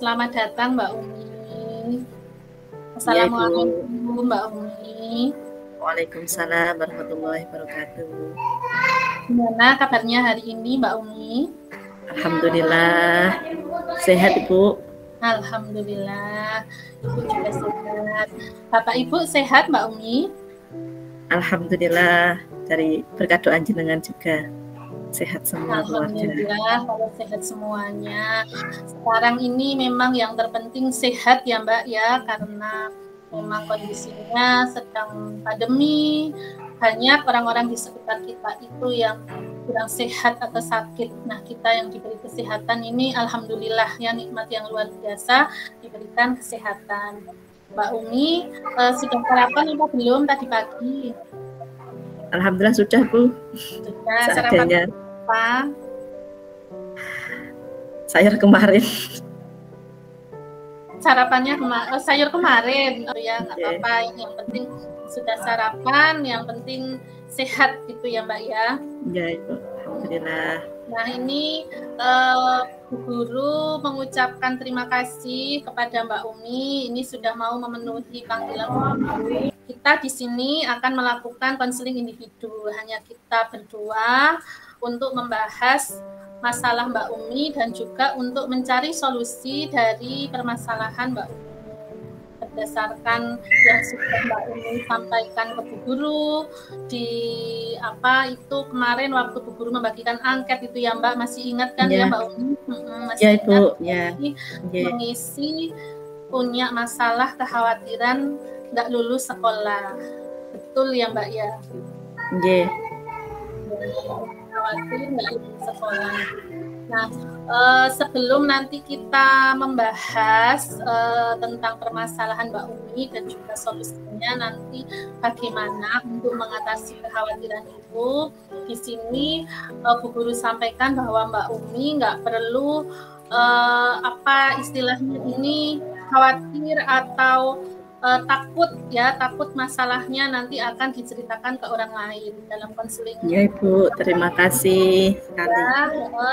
Selamat datang Mbak Umi. Iya, Ibu. Assalamualaikum Mbak Umi. Waalaikumsalam warahmatullahi wabarakatuh. Gimana kabarnya hari ini Mbak Umi? Alhamdulillah sehat, Ibu. Alhamdulillah, Ibu juga sehat. Bapak Ibu sehat Mbak Umi? Alhamdulillah, dari berkat doa jenengan juga sehat semua keluarga. Alhamdulillah kalau sehat semuanya. Sekarang ini memang yang terpenting sehat ya Mbak ya, karena memang kondisinya sedang pandemi, banyak orang-orang di sekitar kita itu yang kurang sehat atau sakit. Nah, kita yang diberi kesehatan ini alhamdulillah ya, nikmat yang luar biasa diberikan kesehatan. Mbak Umi, sudah sarapan apa belum tadi pagi? Alhamdulillah sudah, Bu. Sudah. Sarapan apa? Sayur kemarin. Sarapannya sayur kemarin. Oh ya, nggak apa-apa. Yang penting sudah sarapan, yang penting sehat gitu ya Mbak ya. Ya, Ibu. Alhamdulillah. Nah, ini Bu Guru mengucapkan terima kasih kepada Mbak Umi. Ini sudah mau memenuhi panggilan Bu Guru. Kita di sini akan melakukan konseling individu. Hanya kita berdua untuk membahas masalah Mbak Umi dan juga untuk mencari solusi dari permasalahan Mbak Umi berdasarkan yang sudah Mbak Umi sampaikan ke Bu Guru di kemarin waktu Bu Guru membagikan angket itu ya Mbak, masih ingat kan ya Mbak Umi? Masih ya Ibu, ya. Mengisi punya masalah kekhawatiran nggak lulus sekolah, betul ya Mbak ya? Iya. Khawatir nggak lulus sekolah. Nah, sebelum nanti kita membahas tentang permasalahan Mbak Umi dan juga solusinya nanti bagaimana untuk mengatasi kekhawatiran itu, di sini Bu Guru sampaikan bahwa Mbak Umi nggak perlu istilahnya ini khawatir atau takut masalahnya nanti akan diceritakan ke orang lain dalam konseling. Ya Ibu, terima kasih sekali. Ya,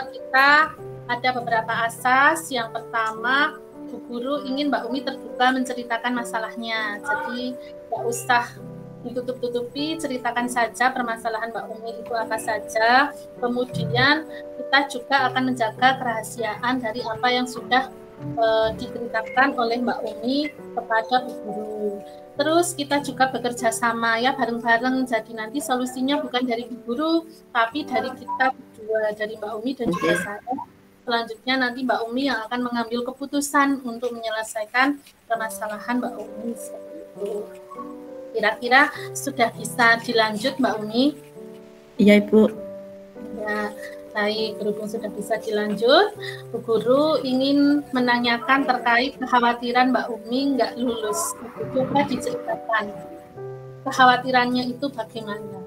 kita ada beberapa asas. Yang pertama, Bu Guru ingin Mbak Umi terbuka menceritakan masalahnya. Jadi nggak usah ditutup-tutupi, ceritakan saja permasalahan Mbak Umi itu apa saja. Kemudian kita juga akan menjaga kerahasiaan dari apa yang sudah diceritakan oleh Mbak Umi kepada Bu Guru. Terus kita juga bekerja sama ya bareng-bareng, jadi nanti solusinya bukan dari Bu Guru tapi dari kita berdua, dari Mbak Umi dan juga saya. Selanjutnya nanti Mbak Umi yang akan mengambil keputusan untuk menyelesaikan permasalahan Mbak Umi seperti itu. Kira-kira sudah bisa dilanjut Mbak Umi? Iya Ibu. Ya. Baik, berhubung sudah bisa dilanjut, Bu Guru ingin menanyakan terkait kekhawatiran Mbak Umi nggak lulus. Coba diceritakan kekhawatirannya itu bagaimana?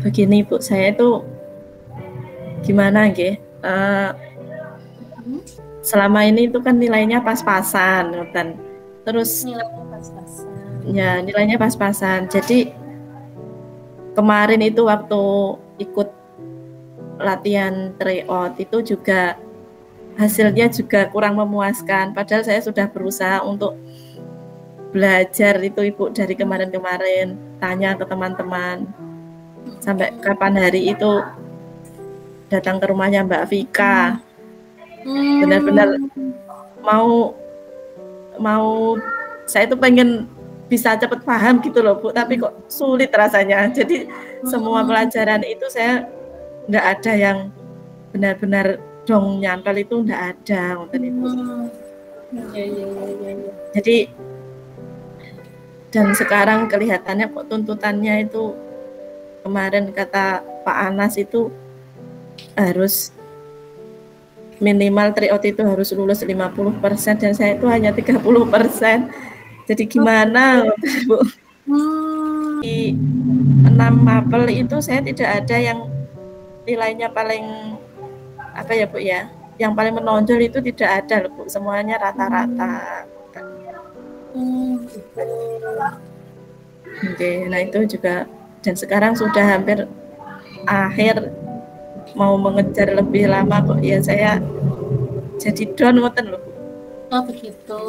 Begini Bu, saya itu gimana nggih? Selama ini itu kan nilainya pas-pasan, dan terus nilainya pas-pasan. Ya, nilainya pas-pasan. Jadi kemarin itu waktu ikut latihan tryout itu juga hasilnya juga kurang memuaskan, padahal saya sudah berusaha untuk belajar itu Ibu dari kemarin-kemarin, tanya ke teman-teman sampai kapan hari itu datang ke rumahnya Mbak Vika, benar-benar mau saya itu pengen bisa cepat paham gitu loh Bu, tapi kok sulit rasanya. Jadi semua pelajaran itu saya nggak ada yang benar-benar dong nyantol, itu nggak ada itu. Jadi dan sekarang kelihatannya kok tuntutannya itu, kemarin kata Pak Anas itu harus minimal tryout itu harus lulus 50% dan saya itu hanya 30%. Jadi gimana Bu? Di 6 mapel itu saya tidak ada yang nilainya paling apa ya Bu ya, yang paling menonjol itu tidak ada loh Bu, semuanya rata-rata. Oke, nah itu juga, dan sekarang sudah hampir akhir, mau mengejar lebih lama kok ya saya jadi down ngoten loh Bu. Oh begitu.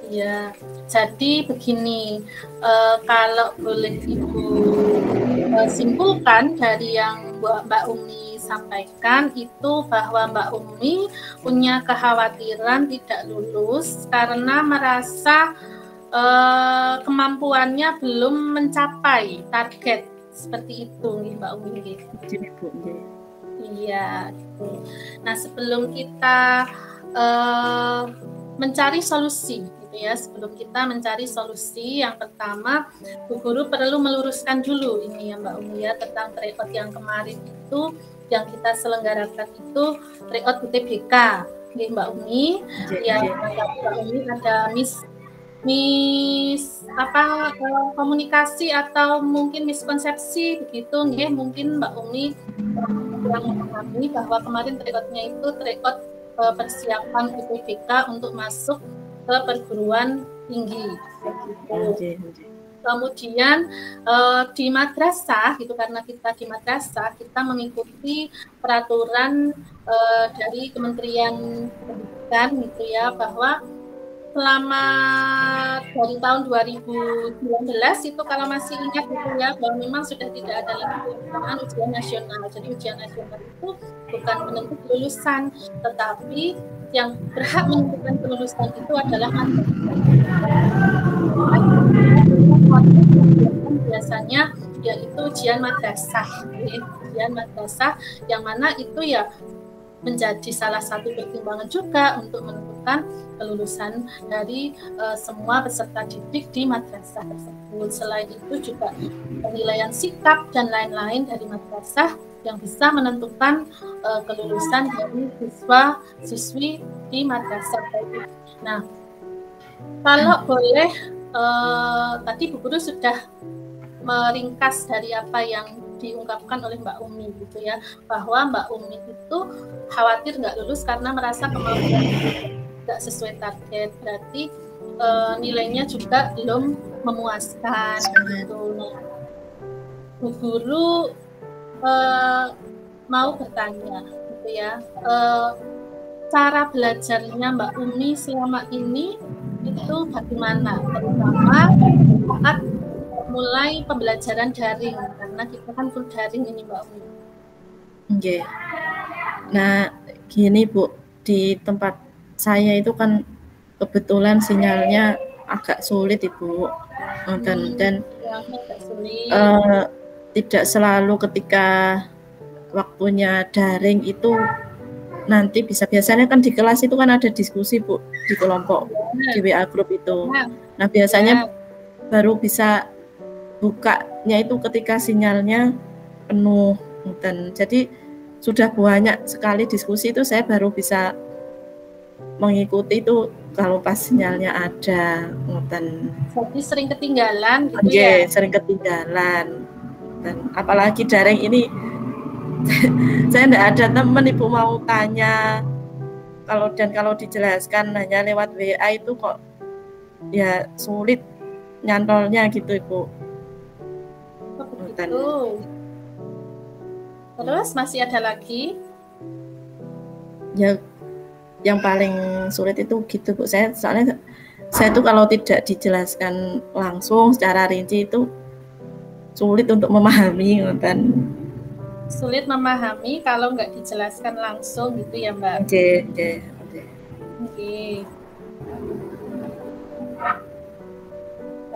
Ya, jadi begini, kalau boleh Ibu simpulkan dari yang Mbak Umi sampaikan itu bahwa Mbak Umi punya kekhawatiran tidak lulus karena merasa kemampuannya belum mencapai target seperti itu, Mbak Umi. Iya. Gitu. Nah, sebelum kita mencari solusi, gitu ya, sebelum kita mencari solusi, yang pertama, Bu Guru perlu meluruskan dulu ini ya Mbak Umi ya tentang tryout yang kemarin itu yang kita selenggarakan itu tryout UTBK, Mbak Umi. Ya, Mbak Umi ada komunikasi atau mungkin miskonsepsi begitu nggih, mungkin Mbak Umi yang memahami bahwa kemarin tryoutnya itu tryout persiapan UTBK untuk masuk ke perguruan tinggi gitu. Kemudian di madrasah gitu, karena kita di madrasah kita mengikuti peraturan dari Kementerian Pendidikan gitu ya, bahwa selama dari tahun 2019 itu kalau masih ingat gitu ya, bahwa memang sudah tidak ada lagi pelaksanaan ujian nasional. Jadi ujian nasional itu bukan penentu kelulusan, tetapi yang berhak menentukan kelulusan itu adalah biasanya yaitu ujian madrasah, ujian madrasah yang mana itu ya menjadi salah satu pertimbangan juga untuk menentukan kelulusan dari semua peserta didik di madrasah tersebut. Selain itu juga penilaian sikap dan lain-lain dari madrasah yang bisa menentukan kelulusan dari siswa-siswi di madrasah. Nah, kalau boleh, tadi Bu Guru sudah meringkas dari apa yang diungkapkan oleh Mbak Umi gitu ya, bahwa Mbak Umi itu khawatir nggak lulus karena merasa kemampuan nggak sesuai target, berarti nilainya juga belum memuaskan gitu. Nah, Bu Guru mau bertanya gitu ya, cara belajarnya Mbak Umi selama ini itu bagaimana, terutama saat mulai pembelajaran daring, karena kita kan full daring ini Mbak Umi. Oke. Nah, gini Bu, di tempat saya itu kan kebetulan sinyalnya agak sulit Ibu, dan tidak selalu ketika waktunya daring itu nanti biasanya kan di kelas itu kan ada diskusi Bu, di kelompok di WA group itu. Nah biasanya baru bisa bukanya itu ketika sinyalnya penuh, dan jadi sudah banyak sekali diskusi itu saya baru bisa mengikuti itu kalau pas sinyalnya ada. Jadi sering ketinggalan gitu ya? Sering ketinggalan, dan apalagi daring ini saya tidak ada teman Ibu mau tanya, kalau dijelaskan hanya lewat WA itu kok ya sulit nyantolnya gitu Ibu. Terus masih ada lagi? Ya, yang paling sulit itu gitu Bu. Soalnya saya tuh kalau tidak dijelaskan langsung secara rinci itu sulit untuk memahami kan. Sulit memahami kalau nggak dijelaskan langsung gitu ya Mbak? Oke.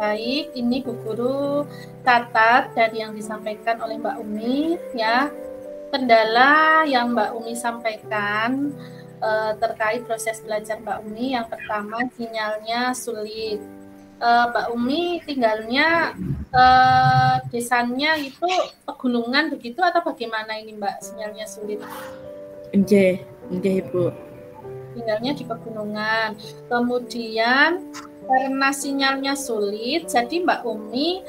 Baik, ini Bu Guru catat dari yang disampaikan oleh Mbak Umi ya. Kendala yang Mbak Umi sampaikan terkait proses belajar Mbak Umi, yang pertama sinyalnya sulit. Mbak Umi tinggalnya desanya itu pegunungan begitu atau bagaimana ini Mbak, sinyalnya sulit? Nggih Ibu. Tinggalnya di pegunungan. Kemudian karena sinyalnya sulit, jadi Mbak Umi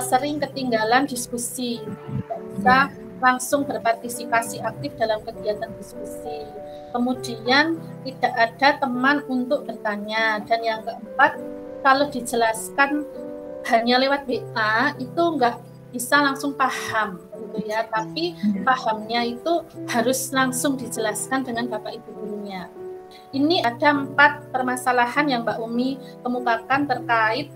sering ketinggalan diskusi, tidak bisa langsung berpartisipasi aktif dalam kegiatan diskusi. Kemudian tidak ada teman untuk bertanya. Dan yang keempat, kalau dijelaskan hanya lewat WA itu nggak bisa langsung paham gitu ya, tapi pahamnya itu harus langsung dijelaskan dengan Bapak Ibu gurunya. Ini ada 4 permasalahan yang Mbak Umi kemukakan terkait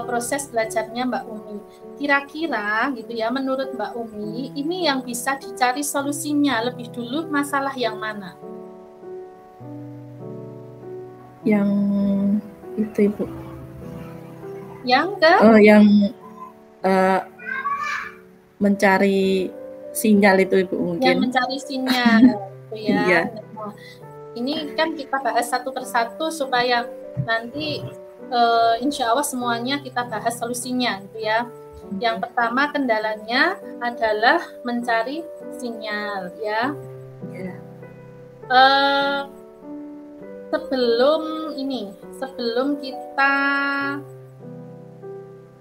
proses belajarnya Mbak Umi. Kira-kira gitu ya, menurut Mbak Umi, ini yang bisa dicari solusinya lebih dulu masalah yang mana? Yang itu Ibu. Yang ke? Yang mencari sinyal itu Ibu mungkin. Yang mencari sinyal, gitu ya. Iya. Nah, ini kan kita bahas satu persatu supaya nanti insya Allah semuanya kita bahas solusinya, gitu ya. Yang pertama kendalanya adalah mencari sinyal, ya. Yeah. Sebelum kita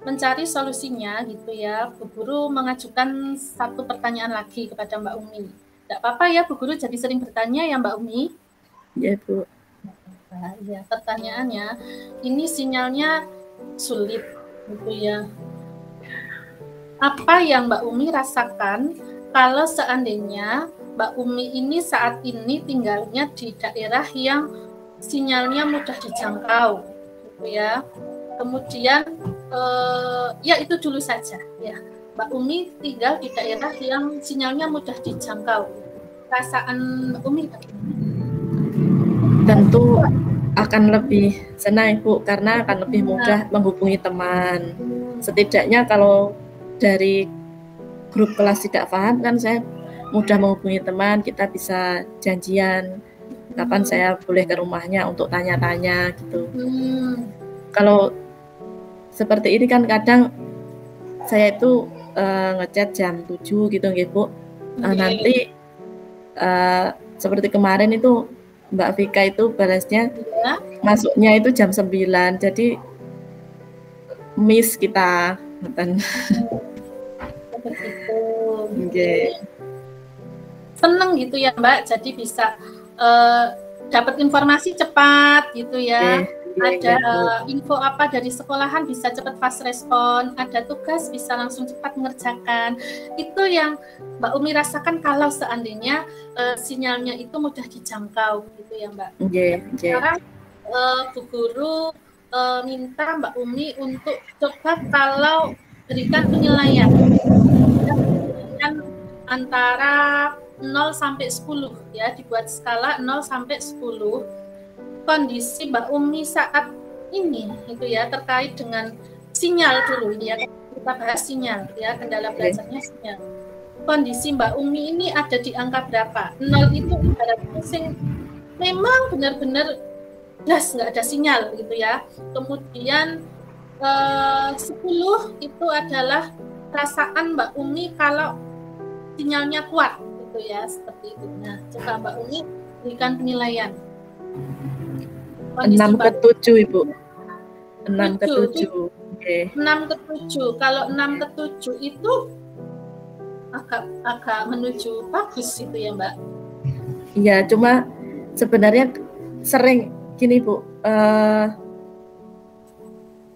mencari solusinya, gitu ya, Bu Guru mengajukan satu pertanyaan lagi kepada Mbak Umi. Tidak apa-apa ya, Bu Guru jadi sering bertanya ya Mbak Umi? Ya Bu. Nah, ya, pertanyaannya, ini sinyalnya sulit, gitu ya. Apa yang Mbak Umi rasakan kalau seandainya Mbak Umi ini saat ini tinggalnya di daerah yang sinyalnya mudah dijangkau, gitu ya. Kemudian ya itu dulu saja ya. Mbak Umi tinggal di daerah yang sinyalnya mudah dijangkau. Perasaan Mbak Umi bagaimana? Tentu akan lebih senang Ibu karena akan lebih mudah menghubungi teman. Setidaknya kalau dari grup kelas tidak paham kan saya mudah menghubungi teman, kita bisa janjian kapan saya boleh ke rumahnya untuk tanya-tanya gitu. Kalau seperti ini kan kadang saya itu ngechat jam 7 gitu nggih Bu. Nanti seperti kemarin itu Mbak Vika itu balasnya masuknya itu jam 9, jadi miss kita. Begitu. Okay. Seneng gitu ya Mbak, jadi bisa dapat informasi cepat gitu ya. Ada info apa dari sekolahan bisa cepat fast respon, ada tugas bisa langsung cepat mengerjakan. Itu yang Mbak Umi rasakan kalau seandainya sinyalnya itu mudah dijangkau gitu ya Mbak. Sekarang Bu Guru minta Mbak Umi untuk coba kalau berikan penilaian antara 0 sampai 10 ya, dibuat skala 0 sampai 10. Kondisi Mbak Umi saat ini itu ya terkait dengan sinyal dulu ya, kita bahas sinyal ya, kendala belajarnya sinyal. Kondisi Mbak Umi ini ada di angka berapa? 0 itu ibaratnya memang benar-benar jelas nggak ada sinyal gitu ya. Kemudian 10 itu adalah perasaan Mbak Umi kalau sinyalnya kuat gitu ya, seperti itu. Nah, coba Mbak Umi berikan penilaian. 6 ke 7 Ibu. 6 ke 7. Okay. 6 ke 7. Kalau 6 ke 7 itu agak menuju bagus itu ya Mbak. Iya, cuma sebenarnya sering gini Bu,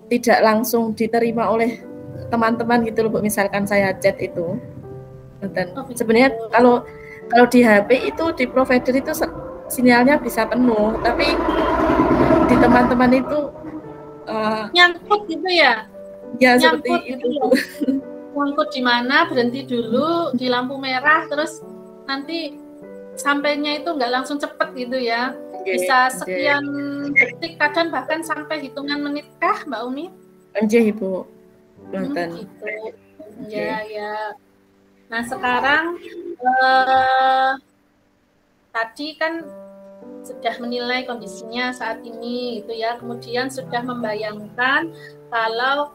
tidak langsung diterima oleh teman-teman gitu loh Bu, misalkan saya chat itu. Dan sebenarnya kalau di HP itu di provider itu sinyalnya bisa penuh, tapi di teman-teman itu nyangkut gitu ya? Ya nyangkut seperti itu. Ya. Nyangkut di mana, berhenti dulu di lampu merah, terus nanti sampainya itu nggak langsung cepet gitu ya? Bisa sekian detik, kadang bahkan sampai hitungan menit kah Mbak Umi? Anjir Ibu. Gitu. Ya. Nah sekarang tadi kan sudah menilai kondisinya saat ini gitu ya, kemudian sudah membayangkan kalau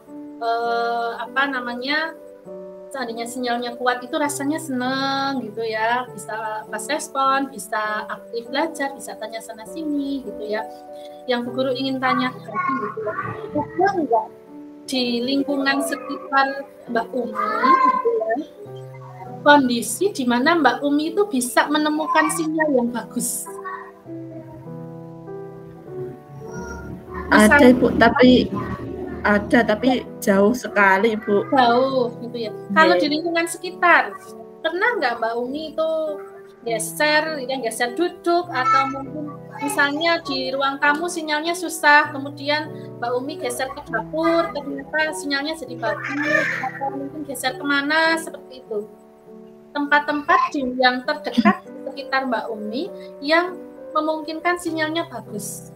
seandainya sinyalnya kuat itu rasanya seneng gitu ya, bisa fast respon, bisa aktif belajar, bisa tanya sana sini gitu ya. Yang Bu Guru ingin tanya gitu ya, ada nggak di lingkungan sekitar Mbak Umi gitu ya, kondisi di mana Mbak Umi itu bisa menemukan sinyal yang bagus? Ada Ibu, tapi jauh sekali Bu. Jauh gitu ya. Kalau di lingkungan sekitar, pernah nggak Mbak Umi itu geser duduk atau mungkin misalnya di ruang tamu sinyalnya susah, kemudian Mbak Umi geser ke dapur, ternyata sinyalnya jadi bagus, atau mungkin geser kemana, seperti itu. Tempat-tempat yang terdekat di sekitar Mbak Umi yang memungkinkan sinyalnya bagus.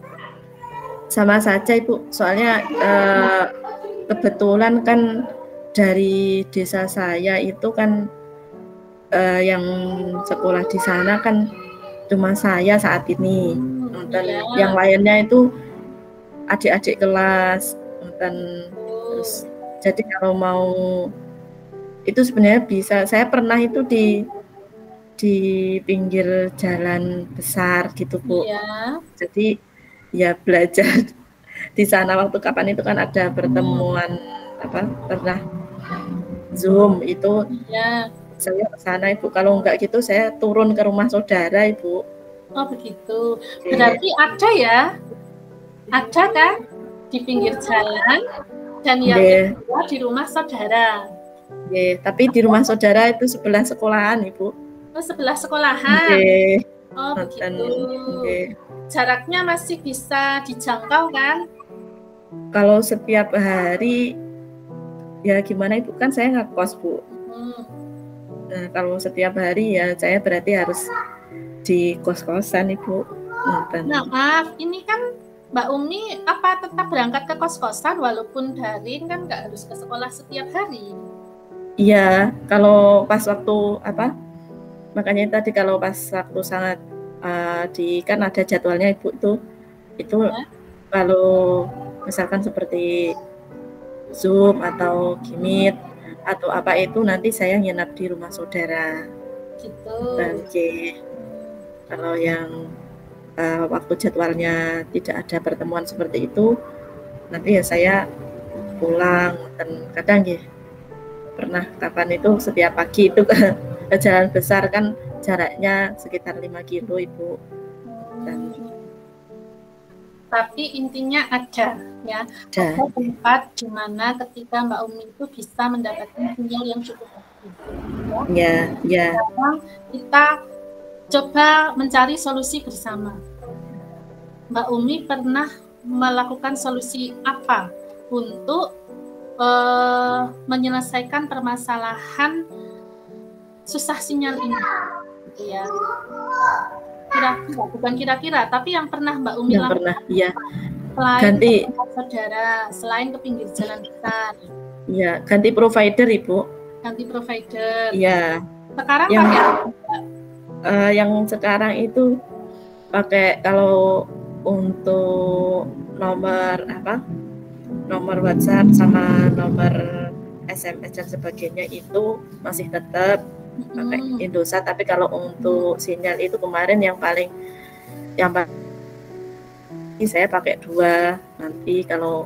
Sama saja Ibu, soalnya kebetulan kan dari desa saya itu kan yang sekolah di sana kan cuma saya saat ini, dan yang lainnya itu adik-adik kelas, dan terus jadi kalau mau itu sebenarnya bisa. Saya pernah itu di pinggir jalan besar gitu Bu. Jadi ya belajar di sana waktu kapan itu kan ada pertemuan pernah Zoom itu. Saya ke sana Ibu, kalau enggak gitu saya turun ke rumah saudara Ibu. Oh begitu, berarti ada ya? Ada kan di pinggir jalan dan yang kedua di rumah saudara. Tapi di rumah saudara itu sebelah sekolahan Ibu. Oh sebelah sekolahan. Oh begitu. Jaraknya masih bisa dijangkau kan? Kalau setiap hari ya gimana Ibu, kan saya ngekos Bu. Nah, kalau setiap hari ya saya berarti harus di kos-kosan Ibu. Nah, maaf, ini kan Mbak Umi tetap berangkat ke kos-kosan walaupun daring kan nggak harus ke sekolah setiap hari? Iya, kalau pas waktu makanya tadi kalau pas waktu sangat kan ada jadwalnya Ibu itu kalau misalkan seperti Zoom atau Meet atau apa itu nanti saya nginap di rumah saudara gitu. Dan kalau yang waktu jadwalnya tidak ada pertemuan seperti itu nanti ya saya pulang. Dan kadang pernah kapan itu setiap pagi itu ke jalan besar kan jaraknya sekitar 5 kilo Ibu. Tapi intinya ada tempat di mana ketika Mbak Umi itu bisa mendapatkan sinyal yang cukup bagus. Sekarang kita coba mencari solusi bersama. Mbak Umi pernah melakukan solusi apa untuk menyelesaikan permasalahan susah sinyal ini? Ya. Kira-kira, tapi yang pernah Mbak Umi lakukan selain ke saudara, selain ke pinggir jalan besar. Iya, ganti provider Ibu. Ganti provider. Iya. Sekarang pakai apa? Yang sekarang itu pakai, kalau untuk nomor WhatsApp sama nomor SMS dan sebagainya itu masih tetap pakai Indosat, tapi kalau untuk sinyal itu kemarin yang paling saya pakai 2. Nanti kalau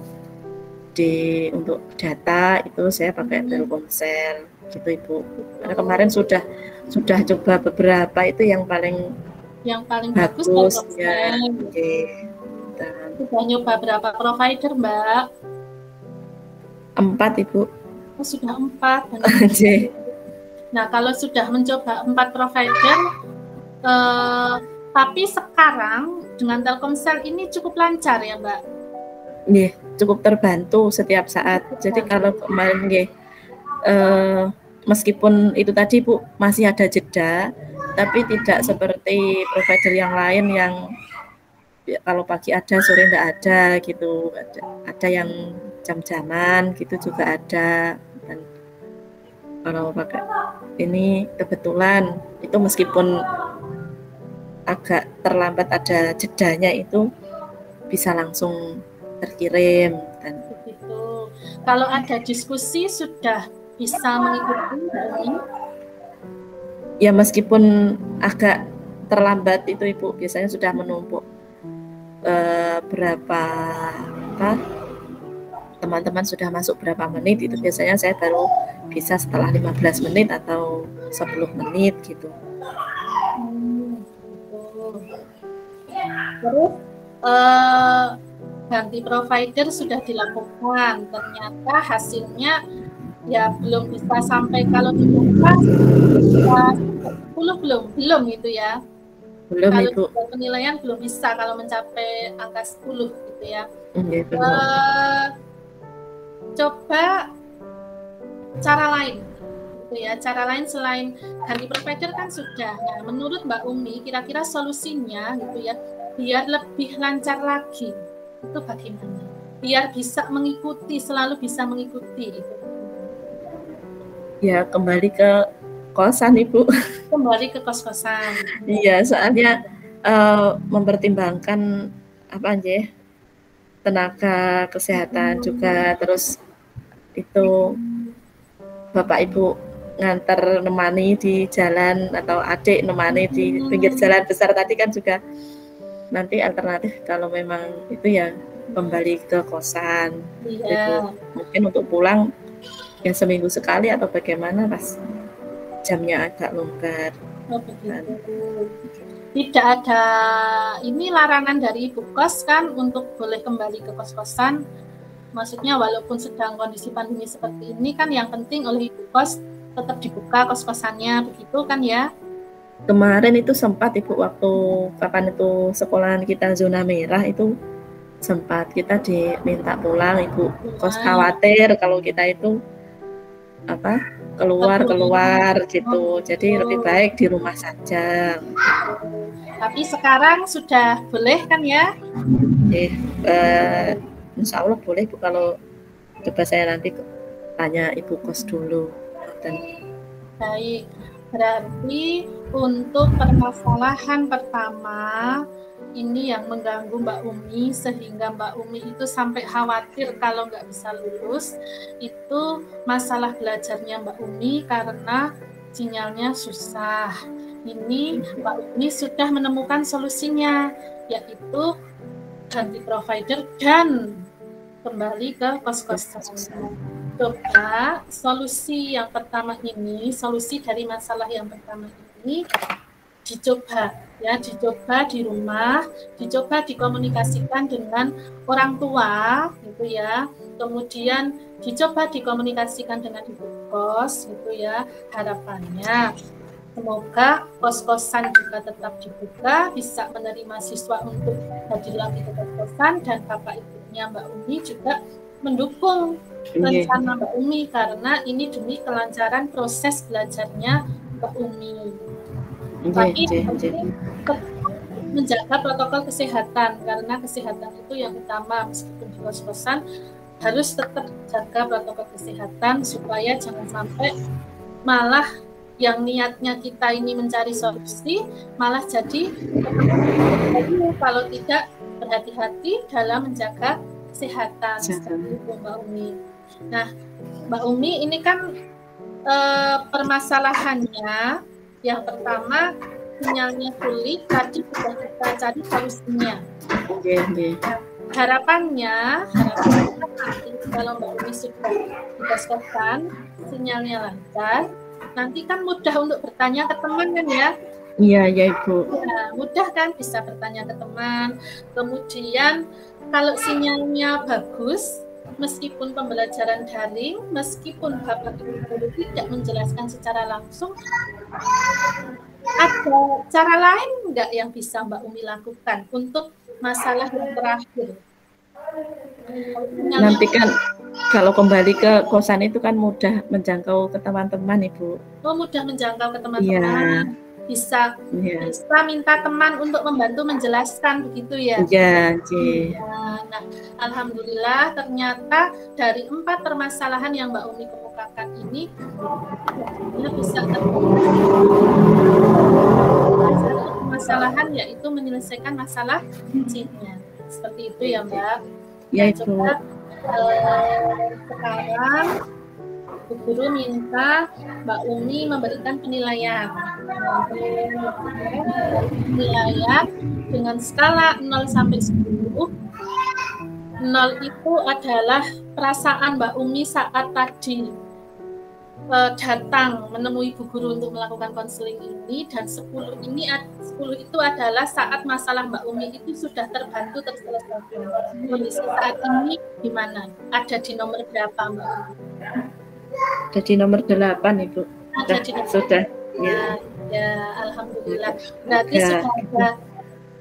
untuk data itu saya pakai Telkomsel gitu Ibu. Karena kemarin sudah coba beberapa itu yang paling bagus ya. Sudah nyoba berapa provider Mbak? 4 Ibu. Oh, sudah 4. Nah, kalau sudah mencoba 4 provider, tapi sekarang dengan Telkomsel ini cukup lancar ya, Mbak? Cukup terbantu setiap saat. Jadi kalau kemarin meskipun itu tadi Bu masih ada jeda, tapi tidak seperti provider yang lain yang kalau pagi ada, sore enggak ada gitu. Ada yang jam-jaman gitu juga ada. Dan kalau pakai ini kebetulan itu meskipun agak terlambat ada jedanya itu bisa langsung terkirim. Dan begitu. Kalau ada diskusi sudah bisa mengikuti ini? Ya meskipun agak terlambat itu Ibu, biasanya sudah menumpuk berapa teman-teman sudah masuk berapa menit, itu biasanya saya baru bisa setelah 15 menit atau 10 menit gitu. Terus ganti provider sudah dilakukan, ternyata hasilnya ya belum bisa sampai, kalau dibuka 10 belum gitu ya. Belum Kalau Ibu. penilaian belum bisa kalau mencapai angka 10 gitu ya. Gitu. Coba cara lain gitu ya. Cara lain selain ganti provider kan sudah. Nah, menurut Mbak Umi kira-kira solusinya gitu ya biar lebih lancar lagi itu bagaimana? Biar bisa mengikuti, selalu bisa mengikuti itu. Ya kembali ke kosan Ibu. Kembali ke kos-kosan. Iya, soalnya mempertimbangkan apa aja, tenaga kesehatan juga, terus itu Bapak Ibu nganter nemani di jalan atau adik nemani di pinggir jalan besar tadi kan juga nanti alternatif kalau memang itu ya kembali ke kosan. Itu mungkin untuk pulang ya seminggu sekali atau bagaimana pas jamnya agak longgar. Oh, begitu. Tidak ada ini larangan dari ibu kos kan untuk boleh kembali ke kos-kosan. Maksudnya walaupun sedang kondisi pandemi seperti ini kan yang penting oleh ibu kos tetap dibuka kos-kosannya begitu kan ya. Kemarin itu sempat Ibu waktu kapan itu sekolahan kita zona merah itu sempat kita diminta pulang Ibu. Kos khawatir kalau kita itu apa keluar gitu. Jadi lebih baik di rumah saja. Tapi sekarang sudah boleh kan ya? Insya Allah boleh Bu, kalau coba saya nanti tanya ibu kos dulu. Baik, berarti untuk permasalahan pertama ini yang mengganggu Mbak Umi sehingga Mbak Umi itu sampai khawatir kalau nggak bisa lulus itu masalah belajarnya Mbak Umi karena sinyalnya susah. Ini Mbak Umi sudah menemukan solusinya, yaitu ganti provider dan kembali ke kos-kosan. Coba solusi yang pertama ini, solusi dari masalah yang pertama ini dicoba di rumah, dicoba dikomunikasikan dengan orang tua gitu ya. Kemudian dicoba dikomunikasikan dengan ibu kos gitu ya. Harapannya semoga kos-kosan juga tetap dibuka, bisa menerima siswa untuk hadir lagi ke kos-kosan, dan bapak ibunya Mbak Umi juga mendukung rencana Mbak Umi karena ini demi kelancaran proses belajarnya Mbak Umi. Tapi menjaga protokol kesehatan karena kesehatan itu yang utama, meskipun di kos-kosan harus tetap jaga protokol kesehatan supaya jangan sampai malah yang niatnya kita ini mencari solusi malah jadi kalau tidak berhati-hati dalam menjaga kesehatan. Seperti itu Mbak Umi. Nah Mbak Umi ini kan permasalahannya yang pertama sinyalnya sulit, tadi sudah kita cari solusinya. Harapannya nanti kalau Mbak Umi sudah dikoskan sinyalnya lancar, nanti kan mudah untuk bertanya ke teman kan ya? Iya, ya Ibu. Ya, mudah kan bisa bertanya ke teman. Kemudian kalau sinyalnya bagus, meskipun pembelajaran daring, meskipun Bapak Ibu guru tidak menjelaskan secara langsung, ada cara lain nggak yang bisa Mbak Umi lakukan untuk masalah yang terakhir? Nanti kan kalau kembali ke kosan itu kan mudah menjangkau ke teman-teman Ibu. Oh, mudah menjangkau ke teman-teman. Ya. Bisa minta teman untuk membantu menjelaskan begitu ya. Iya, nah, alhamdulillah ternyata dari 4 permasalahan yang Mbak Umi kemukakan ini bisa permasalahan yaitu menyelesaikan masalah kuncinya. Seperti itu ya Mbak. Ya itu. Sekarang Bu Guru minta Mbak Umi memberikan penilaian. Penilaian dengan skala 0 sampai 10. 0 itu adalah perasaan Mbak Umi saat tadi datang menemui Bu Guru untuk melakukan konseling ini, dan 10 itu adalah saat masalah Mbak Umi itu sudah terbantu terselesaikan. Kondisi saat ini gimana? Ada di nomor berapa Mbak Umi? Jadi nomor 8 Ibu. Ada di nomor sudah. Ya. Ya, alhamdulillah. Berarti Ya, sudah ada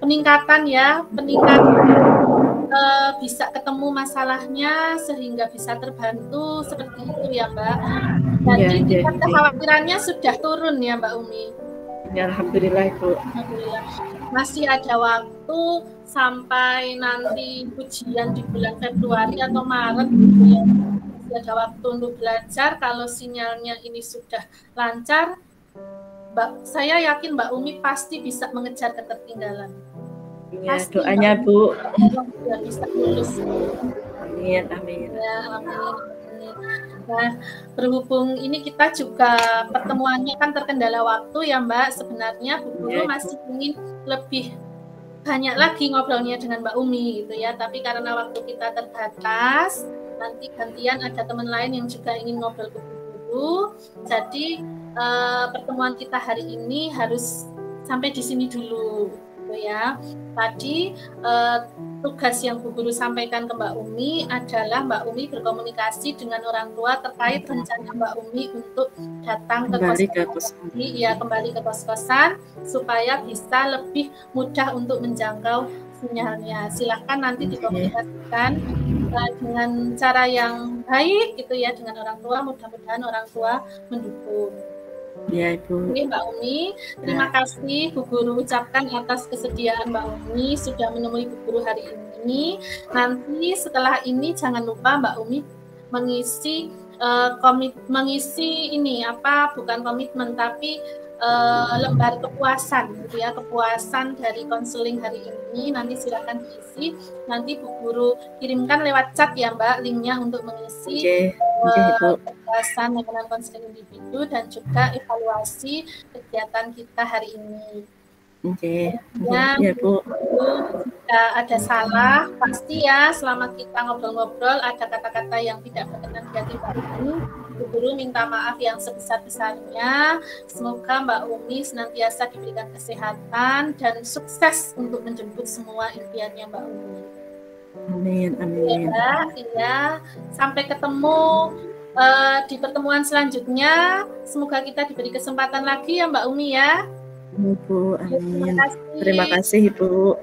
peningkatan ya, bisa ketemu masalahnya sehingga bisa terbantu seperti itu ya Mbak. Jadi tingkat kekhawatirannya sudah turun ya Mbak Umi. Ya, alhamdulillah Ibu. Alhamdulillah. Masih ada waktu sampai nanti ujian di bulan Februari atau Maret gitu ya. Masih ada waktu untuk belajar. Kalau sinyalnya ini sudah lancar, saya yakin Mbak Umi pasti bisa mengejar ketertinggalan. Ya, pasti, doanya Bu. Bisa lulus. Amin, amin. Ya, amin. Nah, berhubung ini kita juga pertemuannya kan terkendala waktu ya Mbak. Sebenarnya Bu Guru masih ingin lebih banyak lagi ngobrolnya dengan Mbak Umi gitu ya. Tapi karena waktu kita terbatas, nanti gantian ada teman lain yang juga ingin ngobrol ke Bu Guru. Jadi pertemuan kita hari ini harus sampai di sini dulu gitu ya. Tadi tugas yang Bu Guru sampaikan ke Mbak Umi adalah Mbak Umi berkomunikasi dengan orang tua terkait rencana Mbak Umi untuk datang ke kos-kosan, ya kembali ke kos-kosan supaya bisa lebih mudah untuk menjangkau sinyalnya. Silahkan nanti dikomunikasikan dengan cara yang baik gitu ya dengan orang tua. Mudah-mudahan orang tua mendukung. Ya Ibu. Mbak Umi, terima kasih Bu Guru ucapkan atas kesediaan Mbak Umi sudah menemui Bu Guru hari ini. Nanti setelah ini jangan lupa Mbak Umi mengisi bukan komitmen tapi lembar kepuasan gitu ya, kepuasan dari konseling hari ini. Nanti silakan diisi. Nanti Bu Guru kirimkan lewat chat ya Mbak linknya untuk mengisi kepuasan layanan konseling individu dan juga evaluasi kegiatan kita hari ini. Ya Bu. Jika ada salah pasti ya selama kita ngobrol-ngobrol ada kata-kata yang tidak berkenan di hati Mbak Umi, Bu Guru minta maaf yang sebesar-besarnya. Semoga Mbak Umi senantiasa diberikan kesehatan dan sukses untuk menjemput semua impiannya Mbak Umi. Amin, amin. Ya, sampai ketemu di pertemuan selanjutnya. Semoga kita diberi kesempatan lagi ya Mbak Umi ya. Ibu, amin. Terima kasih Ibu.